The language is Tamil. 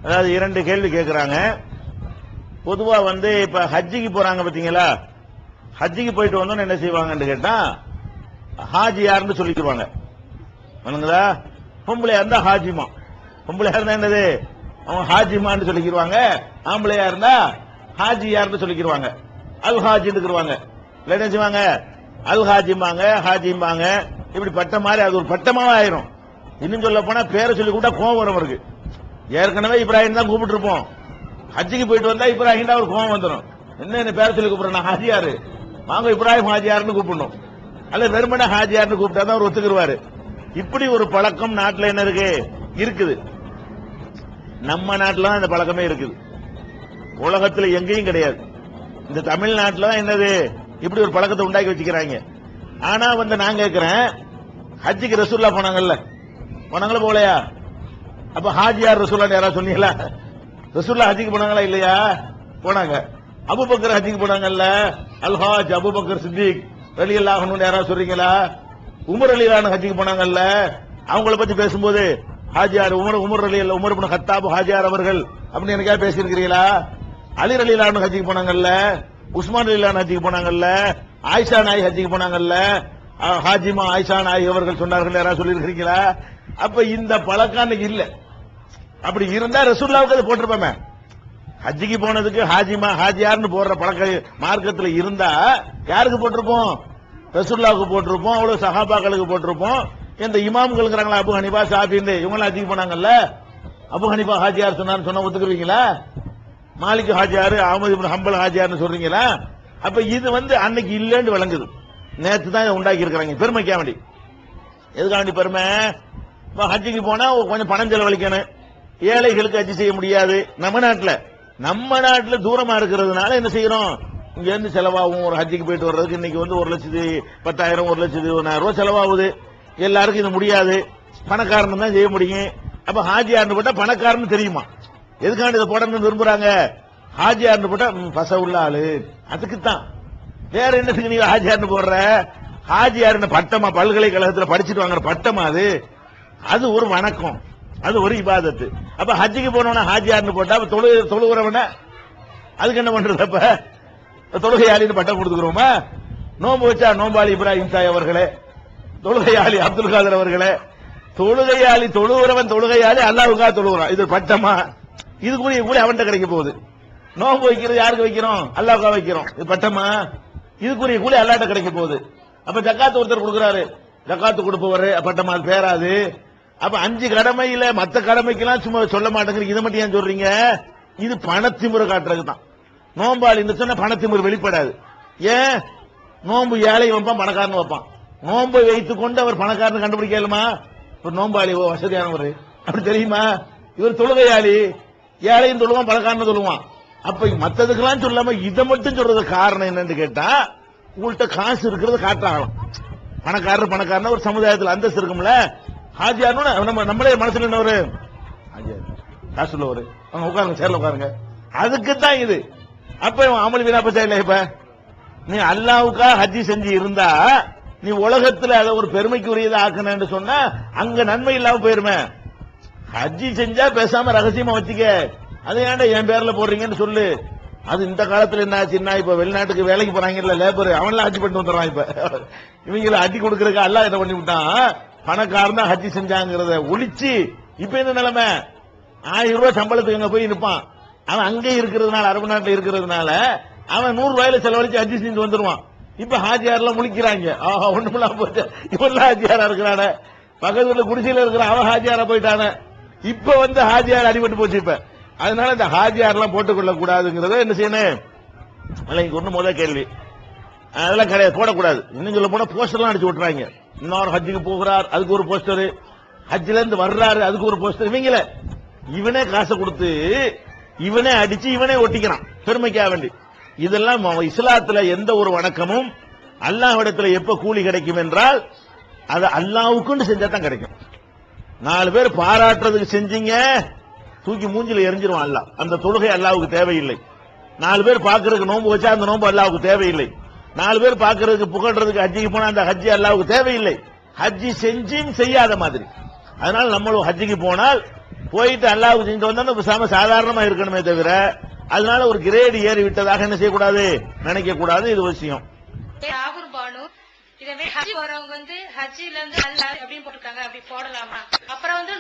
அதாவது இரண்டு கேள்வி கேட்கிறாங்க. பொதுவா இப்ப ஹஜ்ஜிக்கு போறாங்க பாத்தீங்களா, ஹஜ்ஜிக்கு போயிட்டு வந்தோன்னு என்ன செய்வாங்கன்னு கேட்டா ஹாஜி யாருன்னு சொல்லிக்குவாங்க. பொம்பளையா இருந்தா ஹாஜிமா, பொம்பளையா இருந்தா என்னது அவங்க ஹாஜிமான்னு சொல்லிக்கிடுவாங்க. ஆம்பளையா இருந்தா ஹாஜி யாருன்னு சொல்லிக்கிடுவாங்க, அல் ஹாஜின்னு என்ன செய்வாங்க, அல் ஹாஜிமாங்க ஹாஜிமாங்க. இப்படி பட்ட மாதிரி அது ஒரு பட்டமாவே ஆயிரும். இன்னும் சொல்ல போனா பேரை சொல்லி கூப்பிட்டா கோவம் வரும் அவருக்கு. ஏற்கனவே இப்ராஹிம் தான் கூப்பிட்டு இருப்போம், ஹஜ்ஜிக்கு போயிட்டு வந்தா இப்ராஹிம் தான் ஒரு கோவம் வந்துடும். என்ன பேரை சொல்லி கூப்பிடுறேன் ஹாஜியாரு, வாங்க இப்ராஹிம் ஹாஜியாருன்னு கூப்பிடணும், அல்ல வெறுமனே ஹாஜியாருன்னு கூப்பிட்டா தான் அவர் ஒத்துக்குருவாரு. இப்படி ஒரு பழக்கம் நாட்டில் என்ன இருக்குது. நம்ம நாட்டில் தான் இந்த பழக்கமே இருக்குது, உலகத்தில் எங்கேயும் கிடையாது. இந்த தமிழ்நாட்டில் தான் என்னது இப்படி ஒரு பழக்கத்தை உண்டாக்கி வச்சுக்கிறாங்க. ஆனா நான் கேட்கிறேன், ஹஜ்ஜிக்கு ரசூல்லா போனாங்கல்ல, போலையா? அப்ப ஹாஜியார் ரசூல்லா யாராவது சொன்னீங்களா? ரசூல்லா ஹஜ்ஜிக்கு போனாங்களா இல்லையா? போனாங்க. அபூபக்கர் ஹஜ்ஜிக்கு போனாங்கல்ல, அல்ஹாஜ் அபூபக்கர் சித்திக் ரலியல்லாஹு அன்ஹு யாராவது சொல்றீங்களா? உமர் ரலியல்லாஹு ஹஜ்ஜிக்கு போனாங்கல்ல, அவங்கள பத்தி பேசும்போது ஹாஜியார் உமர் ரலியல்லாஹு உமர் இப்னு கத்தாப் ஹாஜியார் அவர்கள் அப்படின்னு எனக்கா பேசியிருக்கிறீங்களா? அலி ரலியல்லாஹு ஹஜ்ஜிக்கு போனாங்கல்ல, உஸ்மான் ரலியல்லாஹு ஹஜ்ஜிக்கு போனாங்கல்ல, ஆயிஷா நாய் ஹஜ்ஜிக்கு போனாங்கல்ல, ஹாஜிமா ஆயிஷா நாய் அவர்கள் சொன்னார்கள் யாராவது சொல்லியிருக்கிறீங்களா? அப்ப இந்த பழக்கம் இல்ல. அப்படி இருந்தா ரசூலுல்லாஹ்வுக்கு அது போட்டிருப்போமே. ஹஜ்ஜிக்கு போனதுக்கு ஹாஜிமா ஹாஜியார்னு போடுற பழக்க மார்க்கத்தில் இருந்தா யாருக்கு போட்டிருப்போம்? ரசூலுல்லாஹ்வுக்கு போட்டிருப்போம், அவ்வளவு சஹாபாக்களுக்கு போட்டிருப்போம். இந்த இமாம்கள் இருக்கிறாங்களா, அபு ஹனீஃபா ஷாஃபிஈ இவங்க ஹஜ்ஜிக்கு போனாங்கல்ல, அபு ஹனீஃபா ஹாஜியார் சொன்னா ஒத்துக்குவீங்களா? மாலிக் ஹாஜியார் அஹ்மது இப்னு ஹம்பல் ஹாஜியார்னு சொல்றீங்களா? அப்ப இது அன்னைக்கு இல்லன்னு விளங்குது. நேற்று தான் இதை உண்டாக்கி இருக்கிறாங்க பெருமைக்கா வேண்டி. எதுக்காக வேண்டி பெருமை? ஹஜ்ஜிக்கு போனா கொஞ்சம் பணம் செலவழிக்கணும், ஏழைகளுக்கு ஹஜ்ஜி செய்ய முடியாது. நம்ம நாட்டுல தூரமா இருக்கிறதுனால என்ன செய்யறோம், இங்க இருந்து செலவாகும். ஒரு ஹஜ்ஜிக்கு போயிட்டு வர்றதுக்கு இன்னைக்கு 1,10,000 1,10,000 செலவாகுது. எல்லாருக்கும் இது முடியாது, பணக்காரன் தான் செய்ய முடியும். அப்ப ஹாஜியார்னு போட்டா பணக்காரன்னு தெரியுமா? எதுக்காண்டி இதை போடணும்னு விரும்புறாங்க? ஹாஜியார்னு போட்டா பச உள்ள ஆளு, அதுக்குத்தான். வேற என்னத்துக்கு நீங்க ஹாஜியார்னு போடுற? ஹாஜியார்னு பட்டமா, பல்கலைக்கழகத்தில் படிச்சுட்டு வாங்குற பட்டமா அது ஒரு வணக்கம், அது ஒரு இபாதத்து. அப்ப ஹஜ்ஜிக்கு போனவன ஹாஜியார்னு போட்டா தொழுகிறவன அதுக்கு என்ன பண்றது? அப்ப தொழுகையாளின்னு பட்டம் கொடுத்துக்கிறோமா? நோன்பு வச்சா நோம்பாளி இப்ராஹிம் சாய் அவர்களே, தொழுகையாளி அப்துல் காதர் அவர்களே, தொழுகையாளி தொழுகிறவன் தொழுகையாளி அல்லாஹ்வுக்காக தொழுகிறான், இது பட்டமா? இதுக்குரிய கூட அவன்கிட்ட கிடைக்க போகுது. நோன்பு வைக்கிறது யாருக்கு வைக்கிறோம்? அல்லாஹ்வுக்காக வைக்கிறோம், இது பட்டமா? இதுக்குரிய கூட அல்லாஹ்ட்ட கிடைக்க போகுது. அப்ப ஜக்காத்து ஒருத்தர் கொடுக்கிறாரு, ஜக்காத்து கொடுப்பவர் பட்டமா? அது பேராது. அப்ப 5 கடமையில மத்த கடமைக்கெல்லாம் சும்மா சொல்ல மாட்டேங்கிறீங்க, இதை மட்டும் ஏன் சொல்றீங்க? இது பணத்திமுறை காட்டுறது தான். நோம்பாளி சொன்னா பணத்திமுறை வெளிப்படாது. ஏன்? நோம்பு ஏழை வைப்பான், பணக்காரன் வைப்பான். நோம்பை வைத்துக் கொண்டு அவர் பணக்காரன் கண்டுபிடிக்கலுமா? ஒரு நோம்பாளி வசதியானவர் அப்படி தெரியுமா? இவர் தொழுகையாளி, ஏழையும் தொழுவான், பணக்காரன் தொழுவான். அப்ப மத்ததுக்கெல்லாம் சொல்லாம இதை மட்டும் சொல்றது காரணம் என்னன்னு கேட்டா, உங்கள்கிட்ட காசு இருக்கிறது காட்டாகலாம். பணக்காரன் ஒரு சமுதாயத்தில் அந்தஸ்து இருக்கும்ல. ஹாஜியார்னு நம்மளே மனசுல என்ன ஒரு காசு உள்ளவர், அவங்க உட்காருங்க, சேர்ல உட்காருங்க, அதுக்குத்தான் இது. அப்ப அமல் வீணா போச்சா இல்ல? இப்ப நீ அல்லாஹ்வுக்கா ஹஜ்ஜி செஞ்சு இருந்தா நீ உலகத்துல அதை ஒரு பெருமைக்குரியதை ஆக்கணும்னு சொன்னா அங்க நன்மை இல்லாம போயிருமே. ஹஜ்ஜி செஞ்சா பேசாம ரகசியமா வச்சுக்க, அதை ஏன்டா என் பேர்ல போடுறீங்கன்னு சொல்லு. அது இந்த காலத்துல என்ன ஆச்சுன்னா, இப்ப வெளிநாட்டுக்கு வேலைக்கு போறாங்கல்ல லேபர், அவன்லாம் ஹஜ்ஜி பண்ணிட்டு வந்துடுறான். இப்ப இவங்களை அடி கொடுக்கறதுக்கு அல்லாஹ் என்ன பண்ணி விட்டான், பணக்காரன் தான் ஹஜ்ஜி செஞ்சாங்கிறத ஒழிச்சு இப்ப என்ன நிலைமை, 1000 ரூபாய் சம்பளத்துக்கு அங்க போய் நிற்பான். அவன் அங்கே இருக்கிறதுனால, அரபு நாட்டில் இருக்கிறதுனால அவன் 100 ரூபாயில செலவழிச்சு ஹஜ்ஜி செஞ்சு வந்துருவான். இப்ப ஹாஜியாரெல்லாம் முழிக்கிறாங்க, ஆஹா ஒண்ணுமெல்லாம் போச்சு, இவெல்லாம் ஹாஜியாரா இருக்கிறான, பக்கத்துல குடிசையில இருக்கிற அவன் ஹாஜியாரா போயிட்டான. இப்ப ஹாஜியார் அடிபட்டு போச்சு. இப்ப அதனால இந்த ஹாஜியாரெல்லாம் போட்டுக்கொள்ள கூடாதுங்கிறத என்ன செய்யணும்? இங்க ஒண்ணு முதல் கேள்வி, அதெல்லாம் கிடையாது, போடக்கூடாது. இன்னும் சொல்ல போனா போஸ்டர்லாம் அடிச்சு விட்டுறாங்க. இன்னொரு ஹஜ்ஜுக்கு போகிறார், அதுக்கு ஒரு போஸ்டர், ஹஜ்ஜில இருந்து வர்றாரு, அதுக்கு ஒரு போஸ்டர். இவங்கள இவனே காசை கொடுத்து இவனே அடிச்சு இவனே ஒட்டிக்கிறான் பெருமைக்காக வேண்டி. இதெல்லாம் இஸ்லாத்துல எந்த ஒரு வணக்கமும் அல்லாஹ்விடத்துல எப்ப கூலி கிடைக்கும் என்றால் அது அல்லாஹ்வுக்குன்னு செஞ்சா தான் கிடைக்கும். 4 பேர் பாராட்டுறதுக்கு செஞ்சீங்க, தூக்கி மூஞ்சில எரிஞ்சிருவான் அல்லாஹ். அந்த தொழுகை அல்லாஹ்வுக்கு தேவையில்லை. 4 பேர் பாக்குறதுக்கு நோன்பு வச்சா அந்த நோன்பு அல்லாஹ்வுக்கு தேவையில்லை. 4 பேர் பாக்குறதுக்கு புகழ்றதுக்கு ஹஜ்ஜிக்கு போனா அந்த ஹஜ்ஜி அல்லாஹ்வுக்கு தேவையில்லை. ஹஜ்ஜி செஞ்சும் செய்யாத மாதிரி. அதனால நம்மளும் ஹஜ்ஜிக்கு போனால் போயிட்டு அல்லாஹ்வுக்கு செஞ்சு வந்தா சாதாரணமா இருக்கணுமே தவிர அதனால ஒரு கிரேடு ஏறி விட்டதாக என்ன செய்யக்கூடாது, நினைக்க கூடாது. இது விஷயம். ராகுல் பானு இதே ஹஜ் போறவங்க ஹஜ்ஜில இருந்து அப்படின்னு போட்டிருக்காங்க, அப்படி போடலாமா? அப்புறம்